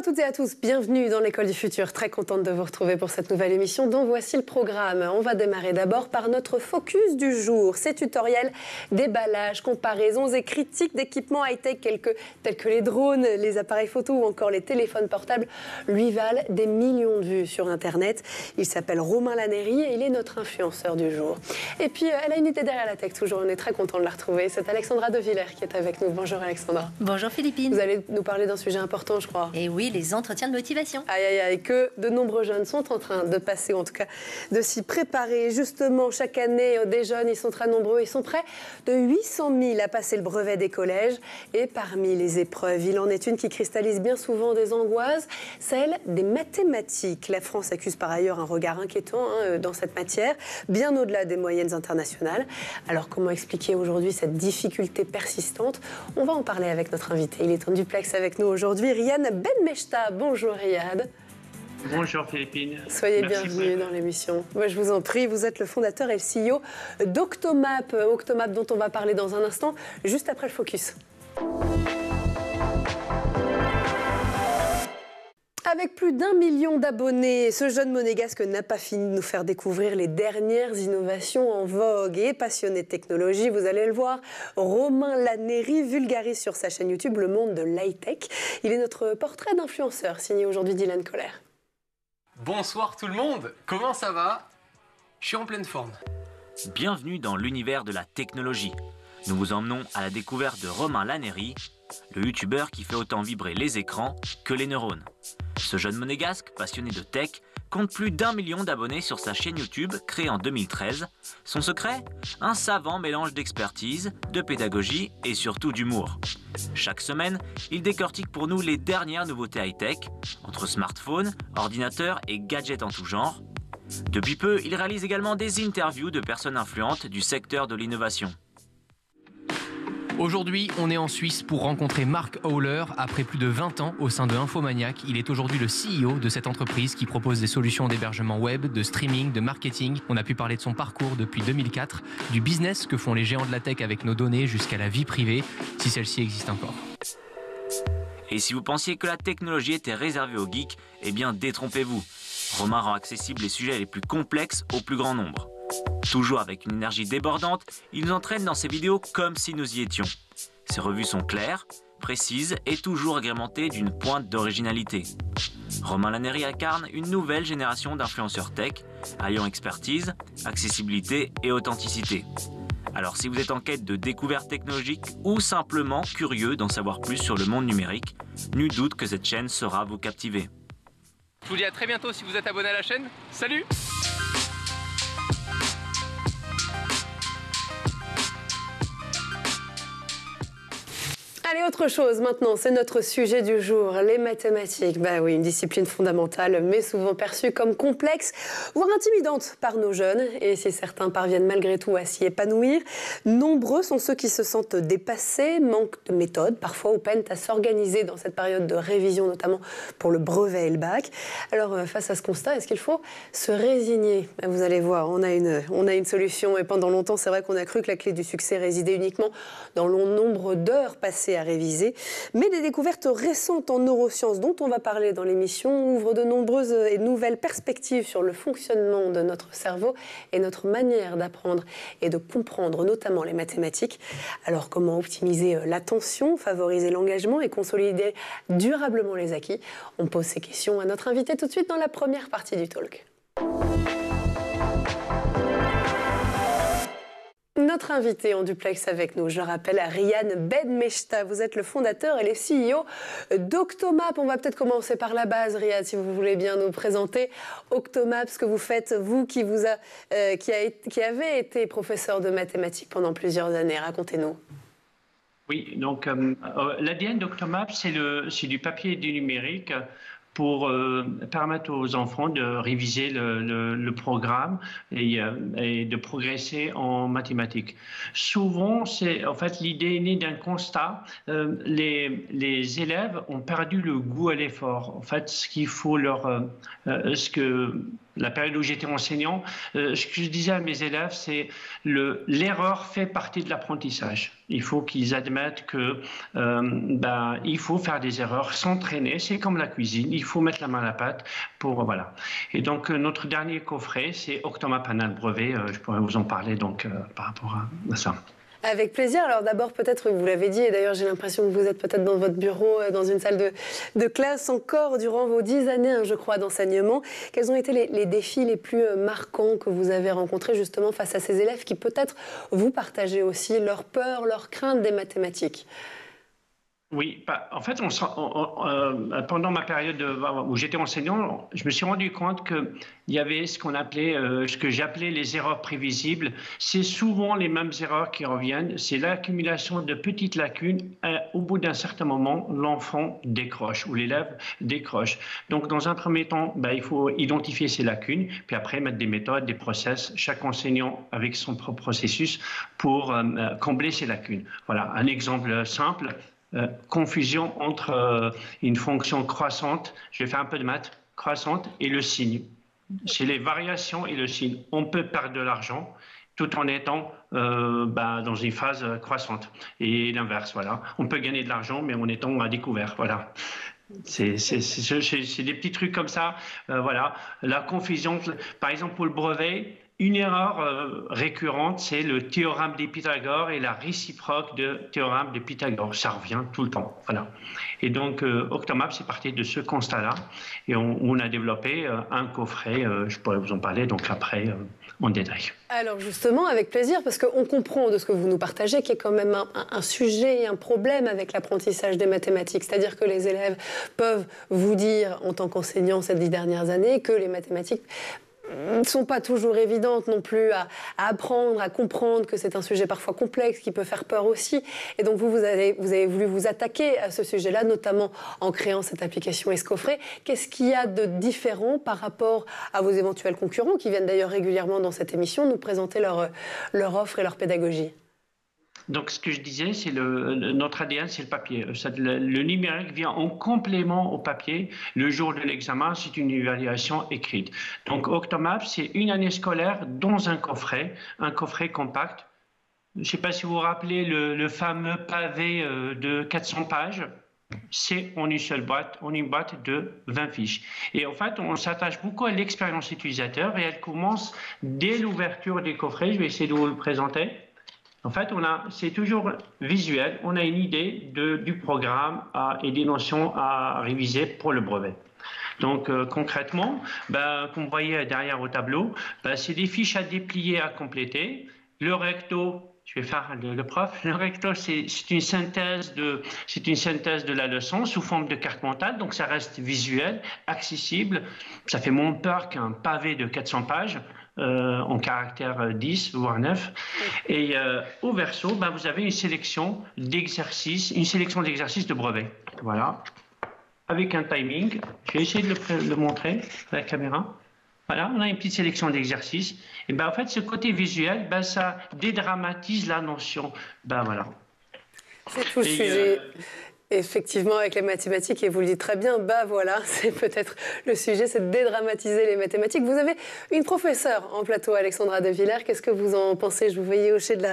toutes et à tous, bienvenue dans l'École du Futur. Très contente de vous retrouver pour cette nouvelle émission dont voici le programme. On va démarrer d'abord par notre focus du jour. Ces tutoriels déballage, comparaisons et critiques d'équipements high-tech tels que les drones, les appareils photo ou encore les téléphones portables lui valent des millions de vues sur Internet. Il s'appelle Romain Lannéry et il est notre influenceur du jour. Et puis, elle a une idée derrière la tech toujours, on est très content de la retrouver. C'est Alexandra De Villers qui est avec nous. Bonjour Alexandra. Bonjour Philippine. Vous allez nous parler d'un sujet important, je crois. Et oui, les entretiens de motivation. Aïe, aïe, aïe, que de nombreux jeunes sont en train de passer, ou en tout cas de s'y préparer. Justement, chaque année, des jeunes, ils sont très nombreux. Ils sont près de 800 000 à passer le brevet des collèges. Et parmi les épreuves, il en est une qui cristallise bien souvent des angoisses, celle des mathématiques. La France accuse par ailleurs un regard inquiétant dans cette matière, bien au-delà des moyennes internationales. Alors, comment expliquer aujourd'hui cette difficulté persistante? On va en parler avec notre invité. Il est en duplex avec nous aujourd'hui, Riyad Benmechta. Bonjour Riyad. Bonjour Philippine. Soyez bienvenue dans l'émission. Moi, je vous en prie, vous êtes le fondateur et le CEO d'Octomap. Octomap dont on va parler dans un instant, juste après le focus. Avec plus d'1 million d'abonnés, ce jeune monégasque n'a pas fini de nous faire découvrir les dernières innovations en vogue. Et passionné de technologie, vous allez le voir, Romain Lannéry vulgarise sur sa chaîne YouTube le monde de l'high-tech. Il est notre portrait d'influenceur, signé aujourd'hui Dylan Kohler. Bonsoir tout le monde, comment ça va? Je suis en pleine forme. Bienvenue dans l'univers de la technologie. Nous vous emmenons à la découverte de Romain Lannéry, le youtubeur qui fait autant vibrer les écrans que les neurones. Ce jeune monégasque, passionné de tech, compte plus d'1 million d'abonnés sur sa chaîne YouTube créée en 2013. Son secret? Un savant mélange d'expertise, de pédagogie et surtout d'humour. Chaque semaine, il décortique pour nous les dernières nouveautés high-tech, entre smartphones, ordinateurs et gadgets en tout genre. Depuis peu, il réalise également des interviews de personnes influentes du secteur de l'innovation. Aujourd'hui, on est en Suisse pour rencontrer Mark Howler. Après plus de 20 ans au sein de Infomaniac, il est aujourd'hui le CEO de cette entreprise qui propose des solutions d'hébergement web, de streaming, de marketing. On a pu parler de son parcours depuis 2004, du business que font les géants de la tech avec nos données jusqu'à la vie privée, si celle-ci existe encore. Et si vous pensiez que la technologie était réservée aux geeks, eh bien détrompez-vous. Romain rend accessibles les sujets les plus complexes au plus grand nombre. Toujours avec une énergie débordante, il nous entraîne dans ses vidéos comme si nous y étions. Ses revues sont claires, précises et toujours agrémentées d'une pointe d'originalité. Romain Lannéry incarne une nouvelle génération d'influenceurs tech, alliant expertise, accessibilité et authenticité. Alors si vous êtes en quête de découvertes technologiques ou simplement curieux d'en savoir plus sur le monde numérique, nul doute que cette chaîne saura vous captiver. Je vous dis à très bientôt si vous êtes abonné à la chaîne. Salut! Allez, autre chose maintenant, c'est notre sujet du jour, les mathématiques. Bah oui, une discipline fondamentale, mais souvent perçue comme complexe, voire intimidante par nos jeunes. Et si certains parviennent malgré tout à s'y épanouir, nombreux sont ceux qui se sentent dépassés, manquent de méthode, parfois ou peinent à s'organiser dans cette période de révision, notamment pour le brevet et le bac. Alors, face à ce constat, est-ce qu'il faut se résigner? Vous allez voir, on a une solution. Et pendant longtemps, c'est vrai qu'on a cru que la clé du succès résidait uniquement dans le nombre d'heures passées à réviser. Mais des découvertes récentes en neurosciences dont on va parler dans l'émission ouvrent de nombreuses et nouvelles perspectives sur le fonctionnement de notre cerveau et notre manière d'apprendre et de comprendre notamment les mathématiques. Alors comment optimiser l'attention, favoriser l'engagement et consolider durablement les acquis? On pose ces questions à notre invité tout de suite dans la première partie du talk. Notre invité en duplex avec nous, je le rappelle, Riyad Benmechta. Vous êtes le fondateur et le CEO d'Octomap. On va peut-être commencer par la base, Riyad, si vous voulez bien nous présenter Octomap, ce que vous faites, vous qui avez été professeur de mathématiques pendant plusieurs années. Racontez-nous. Oui, donc l'ADN d'Octomap, c'est du papier et du numérique pour permettre aux enfants de réviser le programme et de progresser en mathématiques. Souvent, en fait, l'idée est née d'un constat. Les élèves ont perdu le goût à l'effort. En fait, ce qu'il faut ce que la période où j'étais enseignant, ce que je disais à mes élèves, c'est l'erreur fait partie de l'apprentissage. Il faut qu'ils admettent que il faut faire des erreurs, s'entraîner, c'est comme la cuisine, il faut mettre la main à la pâte pour voilà. Et donc notre dernier coffret, c'est Octomap Panel brevet. Je pourrais vous en parler donc par rapport à ça. Avec plaisir. Alors d'abord, peut-être, vous l'avez dit, et d'ailleurs j'ai l'impression que vous êtes peut-être dans votre bureau, dans une salle de classe encore durant vos 10 années, je crois, d'enseignement. Quels ont été les défis les plus marquants que vous avez rencontrés justement face à ces élèves qui peut-être vous partagez aussi leur peur, leur crainte des mathématiques? Oui, en fait, pendant ma période où j'étais enseignant, je me suis rendu compte qu'il y avait ce qu'on appelait, ce que j'appelais les erreurs prévisibles. C'est souvent les mêmes erreurs qui reviennent. C'est l'accumulation de petites lacunes. Au bout d'un certain moment, l'enfant décroche ou l'élève décroche. Donc, dans un premier temps, il faut identifier ces lacunes, puis après mettre des méthodes, des process, chaque enseignant avec son propre processus pour combler ces lacunes. Voilà, un exemple simple. Confusion entre une fonction croissante, je vais faire un peu de maths, croissante et le signe. C'est les variations et le signe. On peut perdre de l'argent tout en étant dans une phase croissante. Et l'inverse, voilà. On peut gagner de l'argent, mais en étant à découvert, voilà. C'est des petits trucs comme ça, voilà. La confusion, par exemple pour le brevet, une erreur récurrente, c'est le théorème de Pythagore et la réciproque de théorème de Pythagore. Ça revient tout le temps. Voilà. Et donc, Octomap, c'est parti de ce constat-là. Et on a développé un coffret, je pourrais vous en parler, donc après, en détail. Alors justement, avec plaisir, parce qu'on comprend de ce que vous nous partagez qu'il y a quand même un sujet et un problème avec l'apprentissage des mathématiques. C'est-à-dire que les élèves peuvent vous dire, en tant qu'enseignants ces 10 dernières années, que les mathématiques ne sont pas toujours évidentes non plus à apprendre, à comprendre, que c'est un sujet parfois complexe qui peut faire peur aussi. Et donc vous avez voulu vous attaquer à ce sujet-là, notamment en créant cette application Escofré. Qu'est-ce qu'il y a de différent par rapport à vos éventuels concurrents qui viennent d'ailleurs régulièrement dans cette émission nous présenter leur offre et leur pédagogie? Donc, ce que je disais, c'est notre ADN, c'est le papier. Le numérique vient en complément au papier. Le jour de l'examen, c'est une évaluation écrite. Donc, Octomap, c'est une année scolaire dans un coffret compact. Je ne sais pas si vous vous rappelez le fameux pavé de 400 pages. C'est en une seule boîte, en une boîte de 20 fiches. Et en fait, on s'attache beaucoup à l'expérience utilisateur et elle commence dès l'ouverture des coffrets. Je vais essayer de vous le présenter. En fait, c'est toujours visuel. On a une idée du programme et des notions à réviser pour le brevet. Donc, concrètement, comme vous voyez derrière au tableau, c'est des fiches à déplier, à compléter. Le recto, je vais faire le prof. Le recto, c'est une synthèse de la leçon sous forme de carte mentale. Donc, ça reste visuel, accessible. Ça fait moins peur qu'un pavé de 400 pages. En caractère 10, voire 9. Et au verso, vous avez une sélection d'exercices de brevet. Voilà. Avec un timing. Je vais essayer de le montrer à la caméra. Voilà, on a une petite sélection d'exercices. Et en fait, ce côté visuel, ça dédramatise la notion. Voilà. C'est tout le sujet. Effectivement, avec les mathématiques, et vous le dites très bien, voilà, c'est peut-être le sujet, c'est de dédramatiser les mathématiques. Vous avez une professeure en plateau, Alexandra De Villers. Qu'est-ce que vous en pensez? Je vous voyais hocher de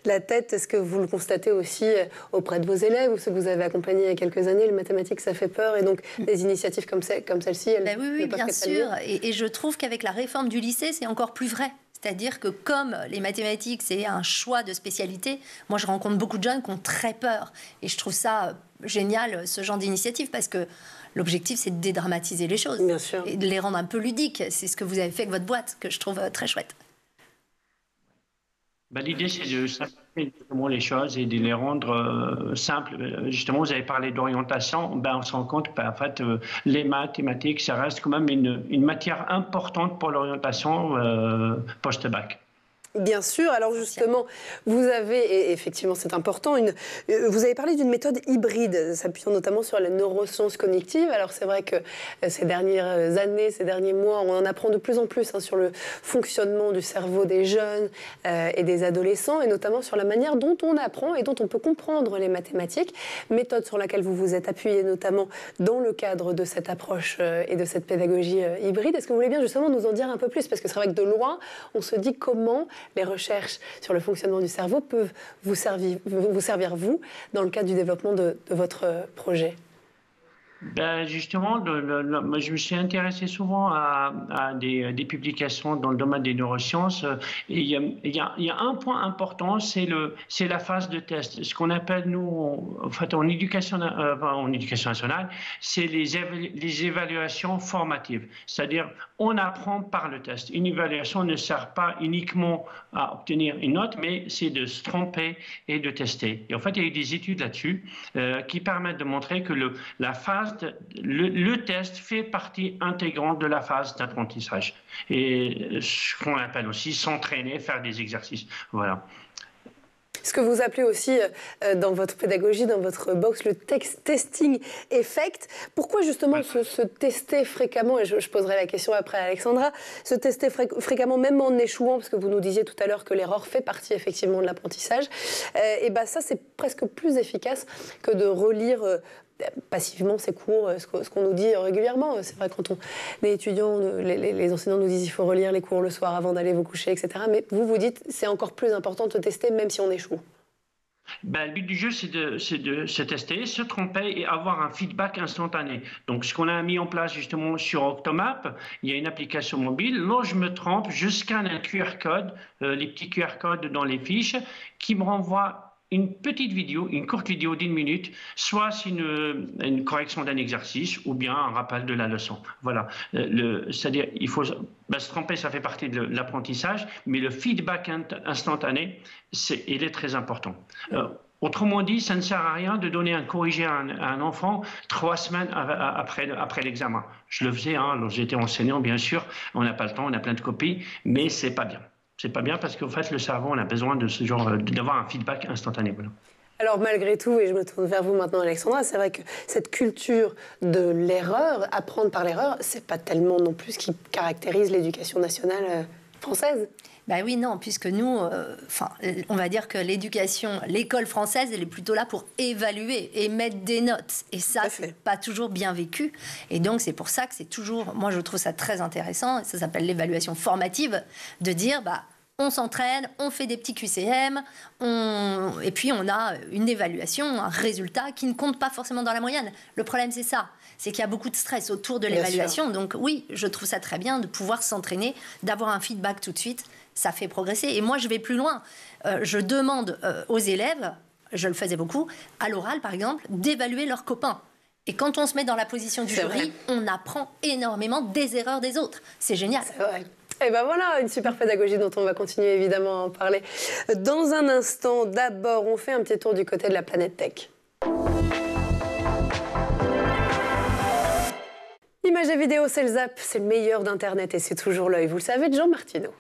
la tête. Est-ce que vous le constatez aussi auprès de vos élèves ou ceux que vous avez accompagnés il y a quelques années? Les mathématiques, ça fait peur, et donc des initiatives comme celle-ci, elles oui, bien sûr. Et je trouve qu'avec la réforme du lycée, c'est encore plus vrai. C'est-à-dire que comme les mathématiques, c'est un choix de spécialité, moi je rencontre beaucoup de jeunes qui ont très peur. Et je trouve ça génial, ce genre d'initiative, parce que l'objectif, c'est de dédramatiser les choses. Bien sûr. Et de les rendre un peu ludiques. C'est ce que vous avez fait avec votre boîte, que je trouve très chouette. L'idée, c'est de simplifier les choses et de les rendre simples. Justement, vous avez parlé d'orientation. On se rend compte qu'en fait, les mathématiques, ça reste quand même une matière importante pour l'orientation post-bac. Bien sûr. Alors justement, vous avez, et effectivement c'est important, vous avez parlé d'une méthode hybride, s'appuyant notamment sur la neurosciences cognitives. Alors c'est vrai que ces dernières années, ces derniers mois, on en apprend de plus en plus sur le fonctionnement du cerveau des jeunes et des adolescents, et notamment sur la manière dont on apprend et dont on peut comprendre les mathématiques. Méthode sur laquelle vous vous êtes appuyé notamment dans le cadre de cette approche et de cette pédagogie hybride. Est-ce que vous voulez bien justement nous en dire un peu plus? Parce que c'est vrai que de loin, on se dit comment les recherches sur le fonctionnement du cerveau peuvent vous servir, vous, dans le cadre du développement de votre projet. Ben justement, moi, je me suis intéressé souvent à des publications dans le domaine des neurosciences. Et il y a un point important, c'est la phase de test. Ce qu'on appelle, nous, en fait, en éducation nationale, c'est les évaluations formatives. C'est-à-dire, on apprend par le test. Une évaluation ne sert pas uniquement à obtenir une note, mais c'est de se tromper et de tester. Et en fait, il y a eu des études là-dessus qui permettent de montrer que le test fait partie intégrante de la phase d'apprentissage. Et ce qu'on appelle aussi s'entraîner, faire des exercices. Voilà. Ce que vous appelez aussi dans votre pédagogie, dans votre box, le testing effect. Pourquoi justement se tester fréquemment, et je poserai la question après à Alexandra, se tester fréquemment même en échouant, parce que vous nous disiez tout à l'heure que l'erreur fait partie effectivement de l'apprentissage, et ben ça c'est presque plus efficace que de relire passivement ces cours, ce qu'on nous dit régulièrement. C'est vrai, quand on est étudiant, les enseignants nous disent qu'il faut relire les cours le soir avant d'aller vous coucher, etc. Mais vous dites c'est encore plus important de se tester même si on échoue. Ben, le but du jeu, c'est de se tester, se tromper et avoir un feedback instantané. Donc, ce qu'on a mis en place justement sur Octomap, il y a une application mobile. Lorsque je me trompe, je scanne un QR code, les petits QR codes dans les fiches, qui me renvoie une petite vidéo, une courte vidéo d'1 minute, soit c'est une correction d'un exercice ou bien un rappel de la leçon. Voilà. C'est-à-dire, il faut se tromper, ça fait partie de l'apprentissage, mais le feedback instantané, il est très important. Autrement dit, ça ne sert à rien de donner un corrigé à un enfant 3 semaines après l'examen. Je le faisais, lorsque j'étais enseignant, bien sûr, on n'a pas le temps, on a plein de copies, mais c'est pas bien. C'est pas bien parce qu'en fait, le cerveau, on a besoin de ce genre, d'avoir un feedback instantané. Voilà. Alors malgré tout, et je me tourne vers vous maintenant Alexandra, c'est vrai que cette culture de l'erreur, apprendre par l'erreur, c'est pas tellement non plus ce qui caractérise l'éducation nationale française. Ben oui, non, puisque nous, on va dire que l'école française, elle est plutôt là pour évaluer et mettre des notes. Et ça, c'est pas toujours bien vécu. Et donc, c'est pour ça que c'est toujours, moi, je trouve ça très intéressant, ça s'appelle l'évaluation formative, de dire, on s'entraîne, on fait des petits QCM, et puis on a une évaluation, un résultat qui ne compte pas forcément dans la moyenne. Le problème, c'est ça. C'est qu'il y a beaucoup de stress autour de l'évaluation. Donc oui, je trouve ça très bien de pouvoir s'entraîner, d'avoir un feedback tout de suite. Ça fait progresser. Et moi, je vais plus loin. Je demande aux élèves, je le faisais beaucoup, à l'oral par exemple, d'évaluer leurs copains. Et quand on se met dans la position du jury, on apprend énormément des erreurs des autres. C'est génial. C'est vrai. Et ben voilà, une super pédagogie dont on va continuer évidemment à en parler dans un instant. D'abord, on fait un petit tour du côté de la planète tech. Images et vidéos, c'est le Zap, c'est le meilleur d'Internet et c'est toujours l'œil. Vous le savez, Jean Martineau.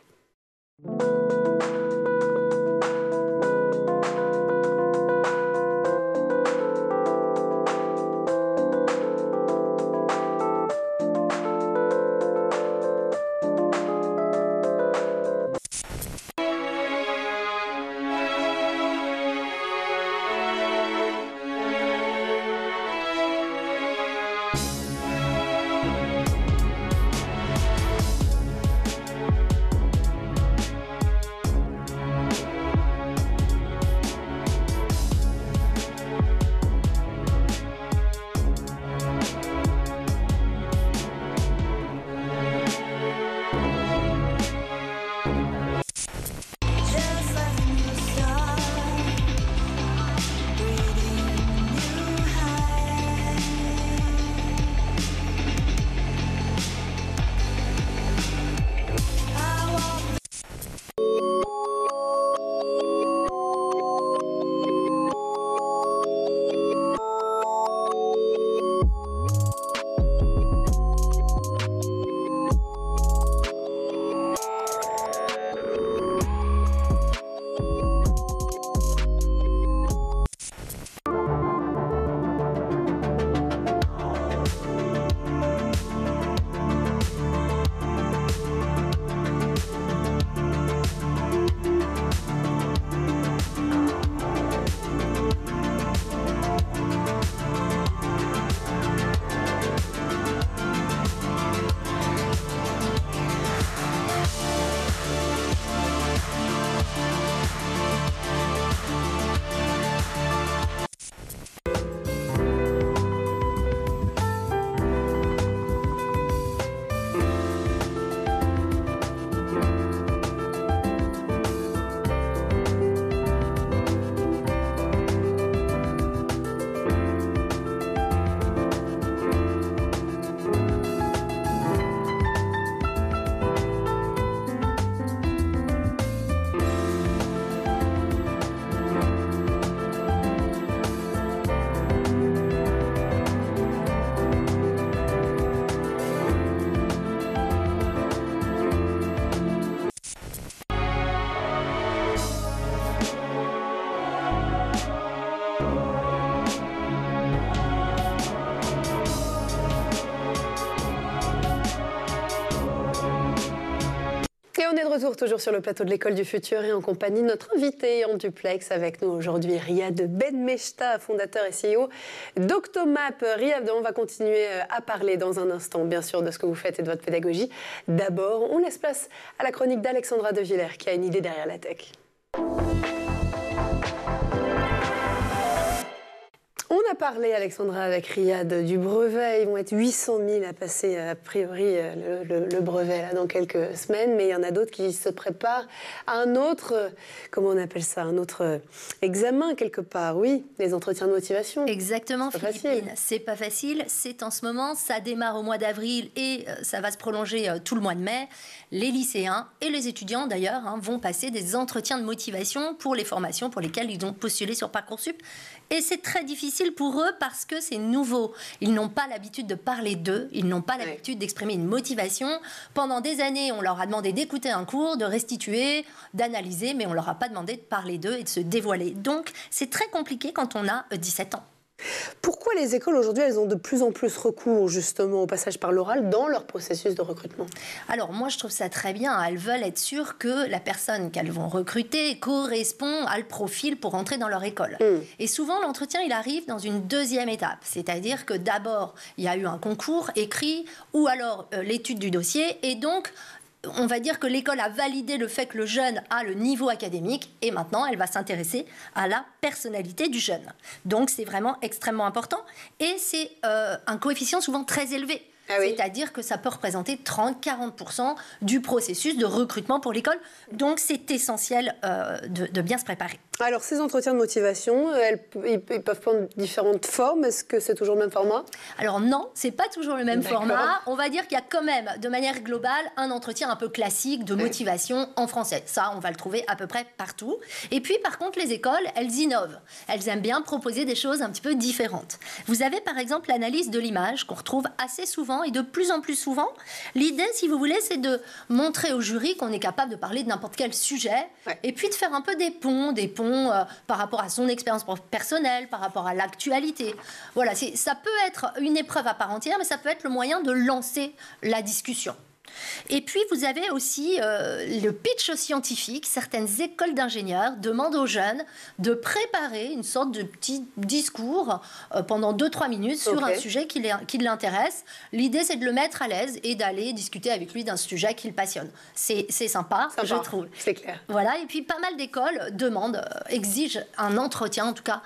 retour toujours sur le plateau de l'École du Futur et en compagnie de notre invité en duplex avec nous aujourd'hui, Riyad Benmechta, fondateur et CEO d'Octomap. Riyad, on va continuer à parler dans un instant, bien sûr, de ce que vous faites et de votre pédagogie. D'abord, on laisse place à la chronique d'Alexandra De Villers qui a une idée derrière la tech. On a parlé, Alexandra, avec Riyad du brevet. Ils vont être 800 000 à passer, a priori, le brevet là, dans quelques semaines. Mais il y en a d'autres qui se préparent à un autre, comment on appelle ça, un autre examen quelque part. Oui, les entretiens de motivation. Exactement, Philippine. C'est pas facile. C'est en ce moment, ça démarre au mois d'avril et ça va se prolonger tout le mois de mai. Les lycéens et les étudiants, d'ailleurs, vont passer des entretiens de motivation pour les formations pour lesquelles ils ont postulé sur Parcoursup. Et c'est très difficile pour eux parce que c'est nouveau. Ils n'ont pas l'habitude de parler d'eux, ils n'ont pas l'habitude d'exprimer une motivation. Pendant des années, on leur a demandé d'écouter un cours, de restituer, d'analyser, mais on ne leur a pas demandé de parler d'eux et de se dévoiler. Donc, c'est très compliqué quand on a 17 ans. Pourquoi les écoles aujourd'hui, elles ont de plus en plus recours justement au passage par l'oral dans leur processus de recrutement? Alors moi, je trouve ça très bien. Elles veulent être sûres que la personne qu'elles vont recruter correspond à le profil pour entrer dans leur école. Et souvent, l'entretien, il arrive dans une deuxième étape. C'est-à-dire que d'abord, il y a eu un concours écrit ou alors l'étude du dossier et donc on va dire que l'école a validé le fait que le jeune a le niveau académique et maintenant, elle va s'intéresser à la personnalité du jeune. Donc, c'est vraiment extrêmement important et c'est un coefficient souvent très élevé. Ah oui. C'est-à-dire que ça peut représenter 30-40% du processus de recrutement pour l'école. Donc, c'est essentiel de bien se préparer. Alors, ces entretiens de motivation, ils peuvent prendre différentes formes. Est-ce que c'est toujours le même format? Alors non, c'est pas toujours le même format. On va dire qu'il y a quand même, de manière globale, un entretien un peu classique de motivation en français. Ça, on va le trouver à peu près partout. Et puis, par contre, les écoles, elles innovent. Elles aiment bien proposer des choses un petit peu différentes. Vous avez, par exemple, l'analyse de l'image qu'on retrouve assez souvent et de plus en plus souvent. L'idée, si vous voulez, c'est de montrer au jury qu'on est capable de parler de n'importe quel sujet et puis de faire un peu des ponts par rapport à son expérience personnelle, par rapport à l'actualité. Voilà, ça peut être une épreuve à part entière, mais ça peut être le moyen de lancer la discussion. Et puis, vous avez aussi le pitch scientifique. Certaines écoles d'ingénieurs demandent aux jeunes de préparer une sorte de petit discours pendant 2-3 minutes sur un sujet qui l'intéresse. L'idée, c'est de le mettre à l'aise et d'aller discuter avec lui d'un sujet qui le passionne. C'est sympa, je trouve. C'est clair. Voilà, et puis pas mal d'écoles exigent un entretien, en tout cas,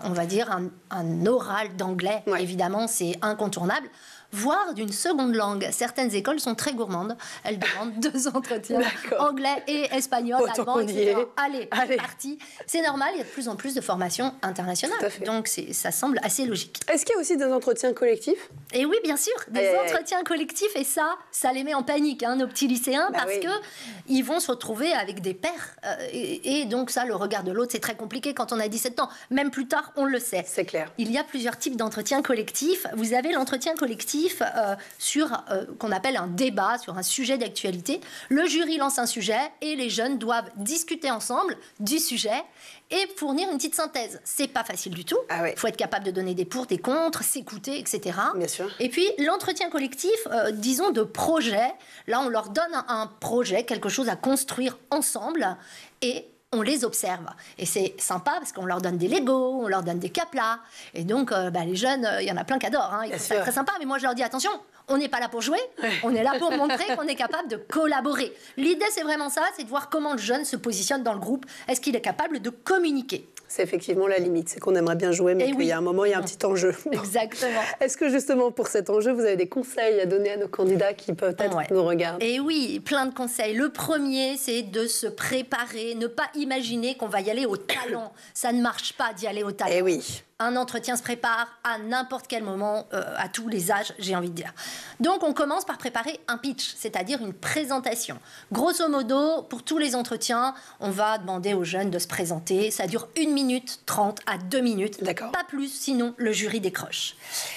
on va dire un oral d'anglais. Évidemment, c'est incontournable. Voire d'une seconde langue. Certaines écoles sont très gourmandes. Elles demandent 2 entretiens, anglais et espagnol, allemand, etc. Allez, c'est parti. C'est normal, il y a de plus en plus de formations internationales. Donc, ça semble assez logique. Est-ce qu'il y a aussi des entretiens collectifs? Et oui, bien sûr, des entretiens collectifs. Et ça les met en panique, nos petits lycéens, parce qu'ils vont se retrouver avec des pairs. Et donc, ça, le regard de l'autre, c'est très compliqué quand on a 17 ans. Même plus tard, on le sait. C'est clair. Il y a plusieurs types d'entretiens collectifs. Vous avez l'entretien collectif sur qu'on appelle un débat sur un sujet d'actualité. Le jury lance un sujet et les jeunes doivent discuter ensemble du sujet et fournir une petite synthèse. C'est pas facile du tout. Il faut être capable de donner des pour, des contre, s'écouter, etc. Bien sûr. Et puis l'entretien collectif, disons de projet. Là, on leur donne un projet, quelque chose à construire ensemble et on les observe. Et c'est sympa parce qu'on leur donne des Legos, on leur donne des caplas. Et donc, les jeunes, il y en a plein qui adorent. Ils trouvent ça très sympa. Mais moi, je leur dis, attention, on n'est pas là pour jouer. On est là pour montrer qu'on est capable de collaborer. L'idée, c'est vraiment ça, c'est de voir comment le jeune se positionne dans le groupe. Est-ce qu'il est capable de communiquer? C'est effectivement la limite. C'est qu'on aimerait bien jouer, mais qu'il y a un moment, il y a un petit enjeu. Exactement. Est-ce que justement, pour cet enjeu, vous avez des conseils à donner à nos candidats qui peut-être nous regardent? Et oui, plein de conseils. Le premier, c'est de se préparer, ne pas imaginer qu'on va y aller au talent. Ça ne marche pas d'y aller au talent. Et oui. Un entretien se prépare à n'importe quel moment, à tous les âges, j'ai envie de dire. Donc, on commence par préparer un pitch, c'est-à-dire une présentation. Grosso modo, pour tous les entretiens, on va demander aux jeunes de se présenter. Ça dure 1 minute 30 à 2 minutes. D'accord. Pas plus, sinon le jury décroche.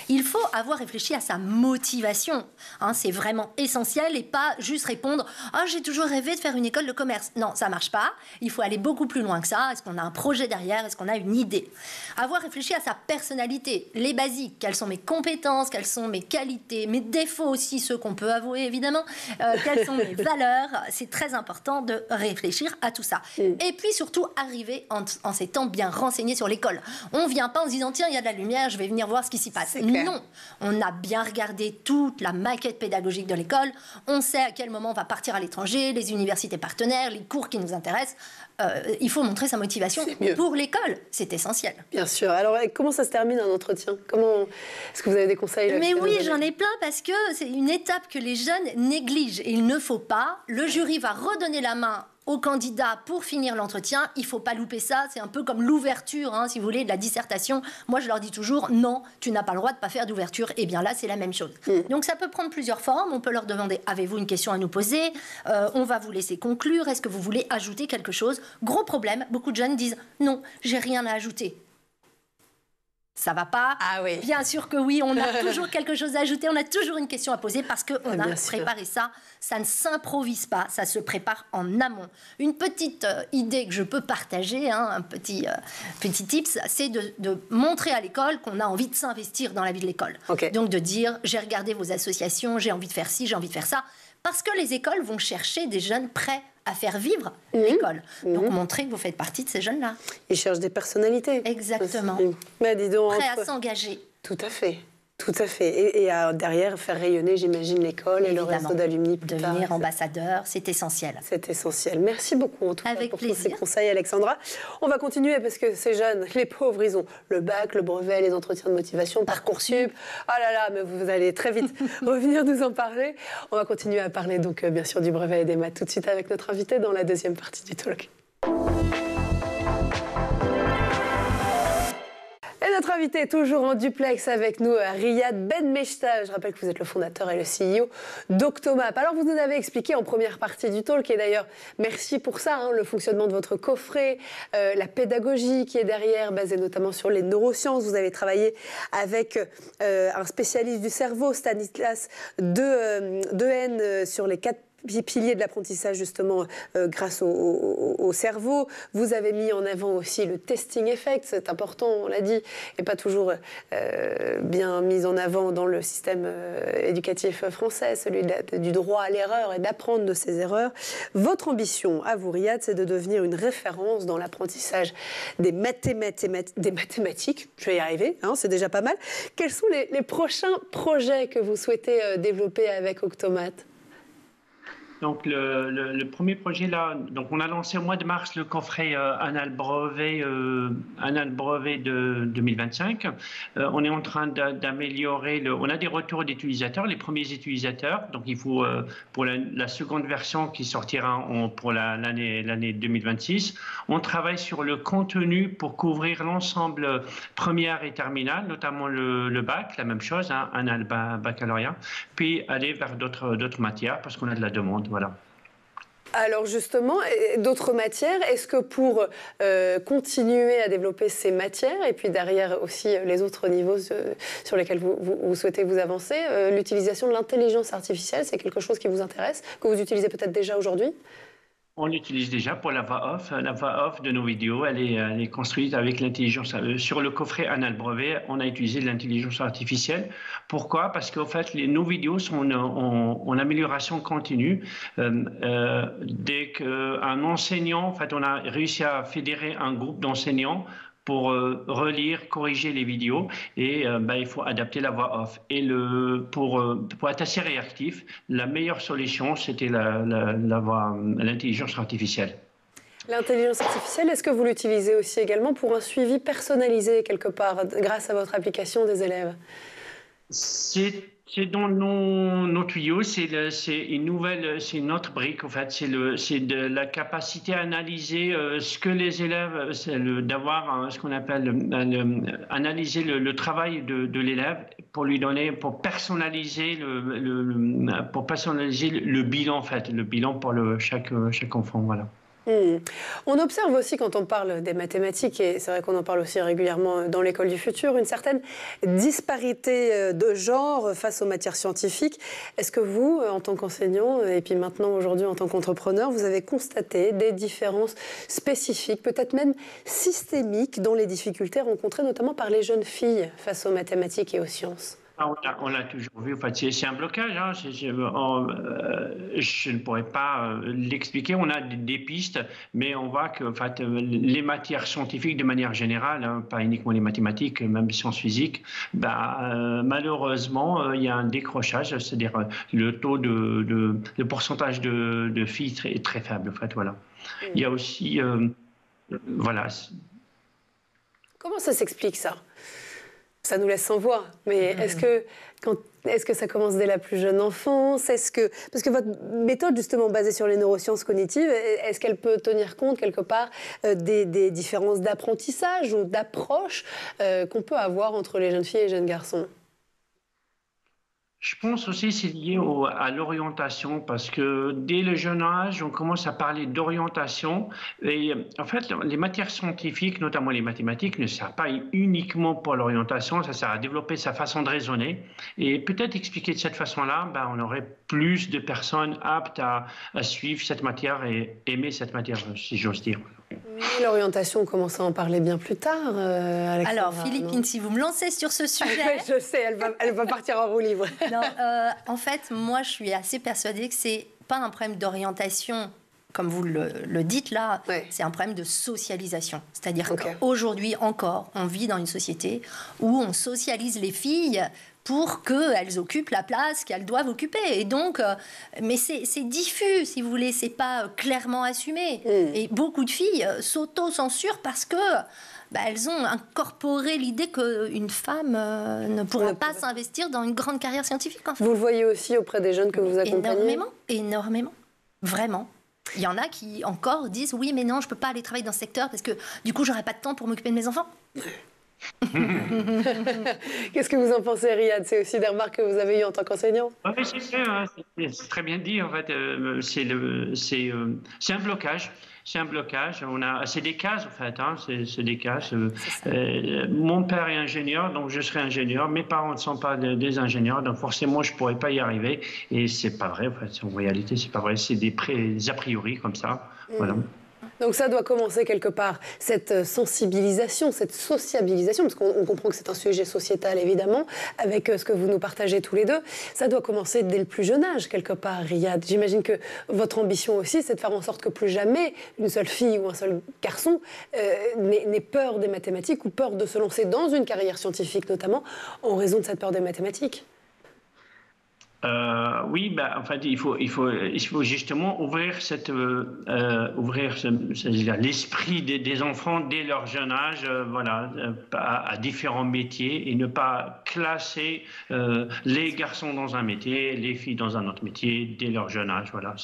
Il faut avoir réfléchi à sa motivation. C'est vraiment essentiel et pas juste répondre « Ah, j'ai toujours rêvé de faire une école de commerce ». Non, ça marche pas. Il faut aller beaucoup plus loin que ça. Est-ce qu'on a un projet derrière? Est-ce qu'on a une idée? Avoir réfléchi réfléchir à sa personnalité, les basiques, quelles sont mes compétences, quelles sont mes qualités, mes défauts aussi, ceux qu'on peut avouer évidemment, quelles sont mes valeurs. C'est très important de réfléchir à tout ça. Et puis surtout, arriver en s'étant bien renseigné sur l'école. On ne vient pas en se disant, tiens, il y a de la lumière, je vais venir voir ce qui s'y passe. Non, on a bien regardé toute la maquette pédagogique de l'école, on sait à quel moment on va partir à l'étranger, les universités partenaires, les cours qui nous intéressent. Il faut montrer sa motivation pour l'école, c'est essentiel. Bien sûr. Alors, comment ça se termine un entretien? Est-ce que vous avez des conseils? Mais oui, j'en ai plein parce que c'est une étape que les jeunes négligent. Et il ne faut pas. Le jury va redonner la main au candidat pour finir l'entretien. Il ne faut pas louper ça. C'est un peu comme l'ouverture, hein, si vous voulez, de la dissertation. Moi, je leur dis toujours, non, tu n'as pas le droit de ne pas faire d'ouverture. Et bien là, c'est la même chose. Donc, ça peut prendre plusieurs formes. On peut leur demander, avez-vous une question à nous poser? On va vous laisser conclure. Est-ce que vous voulez ajouter quelque chose? Gros problème, beaucoup de jeunes disent, non, j'ai rien à ajouter. Ça va pas? Ah oui. Bien sûr que oui, on a toujours quelque chose à ajouter, on a toujours une question à poser parce qu'on a préparé ça. Ça ne s'improvise pas, ça se prépare en amont. Une petite idée que je peux partager, hein, un petit tips, c'est de montrer à l'école qu'on a envie de s'investir dans la vie de l'école. Okay. Donc de dire, j'ai regardé vos associations, j'ai envie de faire ci, j'ai envie de faire ça. Parce que les écoles vont chercher des jeunes prêts à faire vivre l'école. Donc, montrer que vous faites partie de ces jeunes-là. Ils cherchent des personnalités. Exactement. Bah, dis donc, prêts à s'engager. Tout à fait. Tout à fait. Et derrière, faire rayonner, j'imagine, l'école et le réseau d'alumni plus tard. Devenir ambassadeur, c'est essentiel. C'est essentiel. Merci beaucoup, en tout cas, pour tous ces plaisir. conseils, Alexandra. On va continuer parce que ces jeunes, les pauvres, ils ont le bac, le brevet, les entretiens de motivation, Parcoursup. Ah là là, mais vous allez très vite revenir nous en parler. On va continuer à parler, donc, bien sûr, du brevet et des maths tout de suite avec notre invité dans la deuxième partie du talk. Et notre invité est toujours en duplex avec nous, Riyad Benmechta. Je rappelle que vous êtes le fondateur et le CEO d'Octomap. Alors, vous nous avez expliqué en première partie du talk, et d'ailleurs, merci pour ça, hein, le fonctionnement de votre coffret, la pédagogie qui est derrière, basée notamment sur les neurosciences. Vous avez travaillé avec un spécialiste du cerveau, Stanislas Dehaene, sur les 4 piliers de l'apprentissage, justement, grâce au cerveau. Vous avez mis en avant aussi le testing effect, c'est important, on l'a dit, et pas toujours bien mis en avant dans le système éducatif français, celui du droit à l'erreur et d'apprendre de ses erreurs. Votre ambition, à vous, Riyad, c'est de devenir une référence dans l'apprentissage des mathématiques. Je vais y arriver, hein, c'est déjà pas mal. Quels sont les prochains projets que vous souhaitez développer avec Octomap ? Donc, le premier projet, là, donc on a lancé au mois de mars le coffret Anal Brevet de 2025. On est en train d'améliorer, on a des retours d'utilisateurs, les premiers utilisateurs. Donc, il faut, pour la seconde version qui sortira pour l'année 2026, on travaille sur le contenu pour couvrir l'ensemble première et terminale, notamment le bac, la même chose, hein, Anal baccalauréat, puis aller vers d'autres matières parce qu'on a de la demande. Voilà. Alors justement, d'autres matières, est-ce que pour continuer à développer ces matières et puis derrière aussi les autres niveaux sur lesquels vous souhaitez vous avancer, l'utilisation de l'intelligence artificielle, c'est quelque chose qui vous intéresse, que vous utilisez peut-être déjà aujourd'hui ? On l'utilise déjà pour la voix off. La voix off de nos vidéos, elle est construite avec l'intelligence. Sur le coffret Anal Brevet, on a utilisé de l'intelligence artificielle. Pourquoi? Parce qu'en fait, nos vidéos sont en amélioration continue. Dès qu'un enseignant, en fait, on a réussi à fédérer un groupe d'enseignants pour relire, corriger les vidéos et il faut adapter la voix off. Et pour être assez réactif, la meilleure solution, c'était l'intelligence artificielle. L'intelligence artificielle, est-ce que vous l'utilisez aussi également pour un suivi personnalisé quelque part grâce à votre application des élèves? C'est dans nos tuyaux, c'est une autre brique en fait, c'est de la capacité à analyser ce que les élèves, d'avoir ce qu'on appelle analyser le travail de l'élève pour lui donner, pour personnaliser le bilan en fait, le bilan pour chaque enfant, voilà. On observe aussi quand on parle des mathématiques, et c'est vrai qu'on en parle aussi régulièrement dans l'école du futur, une certaine disparité de genre face aux matières scientifiques. Est-ce que vous, en tant qu'enseignant, et puis maintenant aujourd'hui en tant qu'entrepreneur, vous avez constaté des différences spécifiques, peut-être même systémiques, dans les difficultés rencontrées notamment par les jeunes filles face aux mathématiques et aux sciences ? On l'a toujours vu. En fait, c'est un blocage. Hein. Je ne pourrais pas l'expliquer. On a des pistes, mais on voit que en fait, les matières scientifiques, de manière générale, hein, pas uniquement les mathématiques, même les sciences physiques, malheureusement, il y a un décrochage, c'est-à-dire le pourcentage de filles est très faible. En fait, voilà. Il y a aussi, voilà. Comment ça s'explique ça ? Ça nous laisse sans voix, mais est-ce que ça commence dès la plus jeune enfance ? Parce que votre méthode, justement, basée sur les neurosciences cognitives, est-ce qu'elle peut tenir compte, quelque part, des différences d'apprentissage ou d'approche qu'on peut avoir entre les jeunes filles et les jeunes garçons ? Je pense aussi que c'est lié à l'orientation, parce que dès le jeune âge, on commence à parler d'orientation. Et en fait, les matières scientifiques, notamment les mathématiques, ne servent pas uniquement pour l'orientation, ça sert à développer sa façon de raisonner. Et peut-être expliquer de cette façon-là, on aurait plus de personnes aptes à suivre cette matière et aimer cette matière, si j'ose dire. Mais l'orientation, on commence à en parler bien plus tard, Alexandra. Alors, Philippine, si vous me lancez sur ce sujet... Je sais, elle va partir en roue libre. Non, en fait, moi, je suis assez persuadée que c'est pas un problème d'orientation, comme vous le dites là, c'est un problème de socialisation. C'est-à-dire qu'aujourd'hui encore, on vit dans une société où on socialise les filles pour qu'elles occupent la place qu'elles doivent occuper. Et donc, mais c'est diffus, si vous voulez, c'est pas clairement assumé. Et beaucoup de filles s'auto-censurent parce que elles ont incorporé l'idée qu'une femme ne pourra pas s'investir dans une grande carrière scientifique. En fait. Vous le voyez aussi auprès des jeunes que vous accompagnez ? Énormément, vraiment. Il y en a qui encore disent « Oui, mais non, je ne peux pas aller travailler dans ce secteur parce que du coup, je n'aurai pas de temps pour m'occuper de mes enfants. » Qu'est-ce que vous en pensez, Riyad ? C'est aussi des remarques que vous avez eues en tant qu'enseignant ? Oui, c'est très bien dit. En fait, c'est un blocage. C'est un blocage. C'est des cases, en fait. Hein, c'est des cases. Mon père est ingénieur, donc je serai ingénieur. Mes parents ne sont pas des ingénieurs, donc forcément, je ne pourrais pas y arriver. Et ce n'est pas vrai. En fait, en réalité, ce n'est pas vrai. C'est des a priori comme ça. Voilà. Donc ça doit commencer quelque part, cette sensibilisation, cette sociabilisation, parce qu'on comprend que c'est un sujet sociétal évidemment, avec ce que vous nous partagez tous les deux. Ça doit commencer dès le plus jeune âge quelque part, Riyad. J'imagine que votre ambition aussi, c'est de faire en sorte que plus jamais une seule fille ou un seul garçon n'ait peur des mathématiques ou peur de se lancer dans une carrière scientifique notamment, en raison de cette peur des mathématiques. Oui, en fait, il faut justement ouvrir l'esprit des enfants dès leur jeune âge, à différents métiers, et ne pas classer les garçons dans un métier, les filles dans un autre métier dès leur jeune âge. Voilà.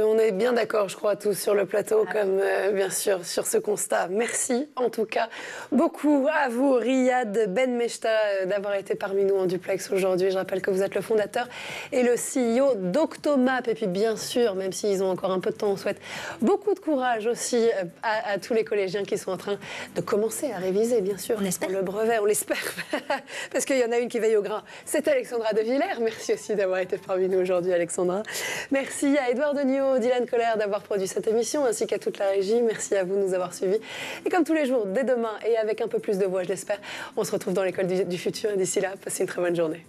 On est bien d'accord, je crois, tous sur le plateau, comme bien sûr sur ce constat. Merci en tout cas beaucoup à vous, Riyad Benmechta, d'avoir été parmi nous en duplex aujourd'hui. Je rappelle que vous êtes le fondateur et le CEO d'Octomap. Et puis bien sûr, même s'ils ont encore un peu de temps, on souhaite beaucoup de courage aussi à tous les collégiens qui sont en train de commencer à réviser, bien sûr, pour le brevet. On l'espère, parce qu'il y en a une qui veille au grain. C'est Alexandra De Villers. Merci aussi d'avoir été parmi nous aujourd'hui, Alexandra. Merci à Edouard Degnaud, Dylan Kohler d'avoir produit cette émission, ainsi qu'à toute la régie. Merci à vous de nous avoir suivis. Et comme tous les jours, dès demain, et avec un peu plus de voix, je l'espère, on se retrouve dans l'école du futur. Et d'ici là, passez une très bonne journée.